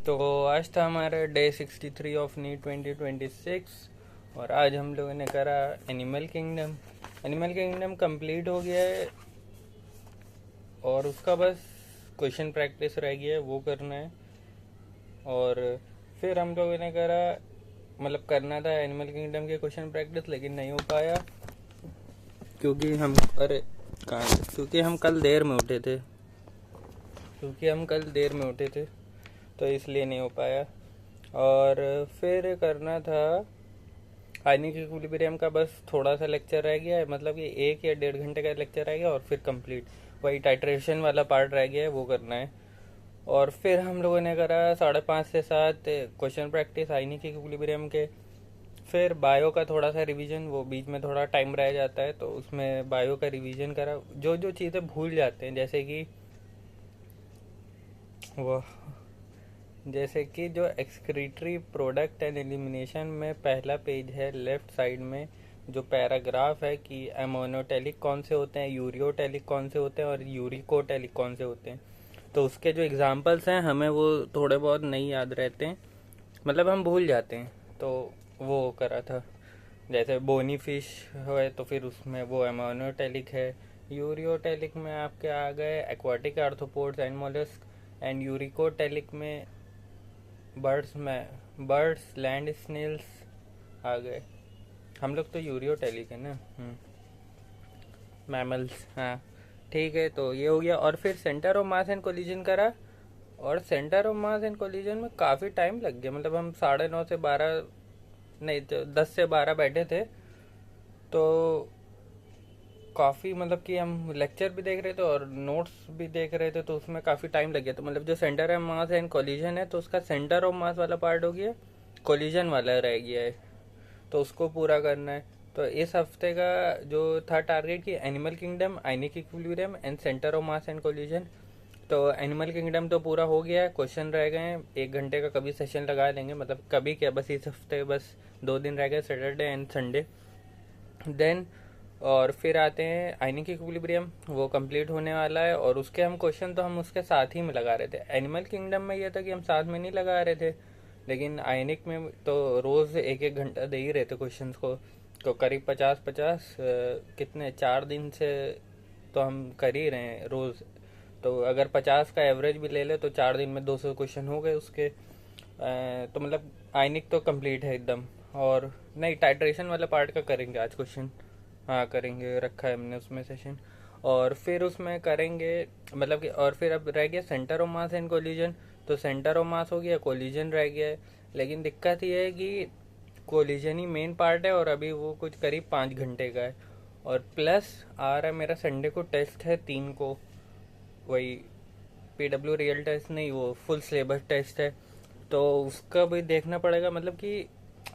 तो आज था हमारा डे 63 ऑफ नीट 2026 और आज हम लोगों ने करा एनिमल किंगडम कंप्लीट हो गया है और उसका बस क्वेश्चन प्रैक्टिस रह गया है, वो करना है। और फिर हम लोगों ने करा मतलब करना था एनिमल किंगडम के क्वेश्चन प्रैक्टिस, लेकिन नहीं हो पाया क्योंकि हम कल देर में उठे थे तो इसलिए नहीं हो पाया। और फिर करना था आयनिक इक्विलिब्रियम का, बस थोड़ा सा लेक्चर रह गया है, मतलब कि 1 या 1.5 घंटे का लेक्चर रह गया और फिर कंप्लीट वही टाइट्रेशन वाला पार्ट रह गया है, वो करना है। और फिर हम लोगों ने करा 5:30 से 7 क्वेश्चन प्रैक्टिस आयनिक इक्विलिब्रियम के। फिर बायो का थोड़ा सा रिवीजन, वो बीच में थोड़ा टाइम रह जाता है तो उसमें बायो का रिवीजन करा। जो जो चीज़ें भूल जाते हैं जैसे कि जो एक्सक्रीटरी प्रोडक्ट एंड एलिमिनेशन में पहला पेज है लेफ्ट साइड में, जो पैराग्राफ है कि एमोनोटेलिक कौन से होते हैं, यूरियोटेलिक कौन से होते हैं और यूरिकोटेलिक कौन से होते हैं, तो उसके जो एग्जांपल्स हैं हमें वो थोड़े बहुत नहीं याद रहते हैं, मतलब हम भूल जाते हैं, तो वो करा था। जैसे बोनी फिश है तो फिर उसमें वो एमोनोटेलिक है। यूरियोटेलिक में आपके आ गए aquatic arthropods and mollusc, and uricotelic में बर्ड्स लैंड स्नेल्स आ गए। हम लोग तो यूरियोटेलिक है ना, मैमल्स, हाँ ठीक है। तो ये हो गया। और फिर centre of mass and collision करा, और centre of mass and collision में काफ़ी टाइम लग गया, मतलब हम 9:30 से 12 नहीं तो 10 से 12 बैठे थे, तो काफ़ी मतलब कि हम लेक्चर भी देख रहे थे और नोट्स भी देख रहे थे, तो उसमें काफ़ी टाइम लग गया। तो मतलब जो centre of mass and collision है तो उसका सेंटर ऑफ मास वाला पार्ट हो गया, कोलिजन वाला रह गया है, तो उसको पूरा करना है। तो इस हफ्ते का जो था टारगेट कि animal kingdom, ionic equilibrium and centre of mass and collision. तो एनिमल किंगडम तो पूरा हो गया है, क्वेश्चन रह गए हैं 1 घंटे का, कभी सेशन लगा लेंगे, मतलब कभी क्या, बस इस हफ्ते बस 2 दिन रह गए, सैटरडे एंड संडे। देन और फिर आते हैं आयनिक इक्विलिब्रियम, वो कंप्लीट होने वाला है और उसके हम क्वेश्चन तो हम उसके साथ ही में लगा रहे थे। एनिमल किंगडम में ये था कि हम साथ में नहीं लगा रहे थे, लेकिन आयनिक में तो रोज़ 1-1 घंटा दे ही रहे थे क्वेश्चंस को, तो करीब 50-50 कितने 4 दिन से तो हम कर ही रहे हैं रोज़। तो अगर 50 का एवरेज भी ले ले तो 4 दिन में 200 क्वेश्चन हो गए उसके। तो मतलब आयनिक तो कंप्लीट है एकदम। और नहीं, टाइट्रेशन वाला पार्ट का करेंगे आज क्वेश्चन, हाँ करेंगे, रखा है हमने उसमें सेशन। और फिर उसमें करेंगे मतलब कि, और फिर अब रह गया centre of mass and collision. तो सेंटर ऑफ मास हो गया, कोलिजन रह गया है, लेकिन दिक्कत ये है कि कोलिजन ही मेन पार्ट है और अभी वो कुछ करीब 5 घंटे का है, और प्लस आ रहा है मेरा संडे को टेस्ट है 3 को, वही PW रियल टेस्ट नहीं, वो फुल सिलेबस टेस्ट है, तो उसका भी देखना पड़ेगा। मतलब कि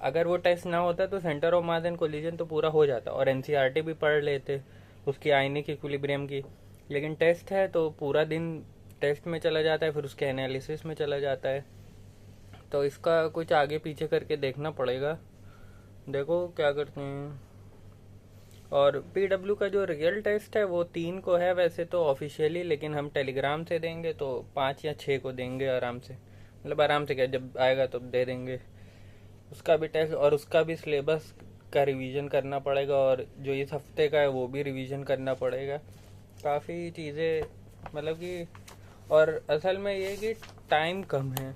अगर वो टेस्ट ना होता तो centre of mass and collision तो पूरा हो जाता और NCERT भी पढ़ लेते उसकी आयनिक इक्विलिब्रियम की, लेकिन टेस्ट है तो पूरा दिन टेस्ट में चला जाता है, फिर उसके एनालिसिस में चला जाता है, तो इसका कुछ आगे पीछे करके देखना पड़ेगा, देखो क्या करते हैं। और PW का जो रियल टेस्ट है वो 3 को है वैसे तो ऑफिशियली, लेकिन हम टेलीग्राम से देंगे तो 5 या 6 को देंगे आराम से, मतलब आराम से क्या, जब आएगा तो दे देंगे उसका भी टेस्ट, और उसका भी सिलेबस का रिवीजन करना पड़ेगा, और जो इस हफ्ते का है वो भी रिवीजन करना पड़ेगा। काफ़ी चीज़ें मतलब कि, और असल में ये कि टाइम कम है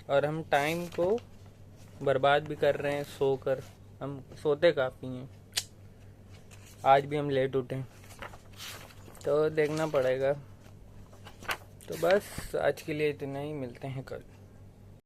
और हम टाइम को बर्बाद भी कर रहे हैं सोकर, हम सोते काफ़ी हैं, आज भी हम लेट उठे, तो देखना पड़ेगा। तो बस आज के लिए इतना ही, मिलते हैं कल।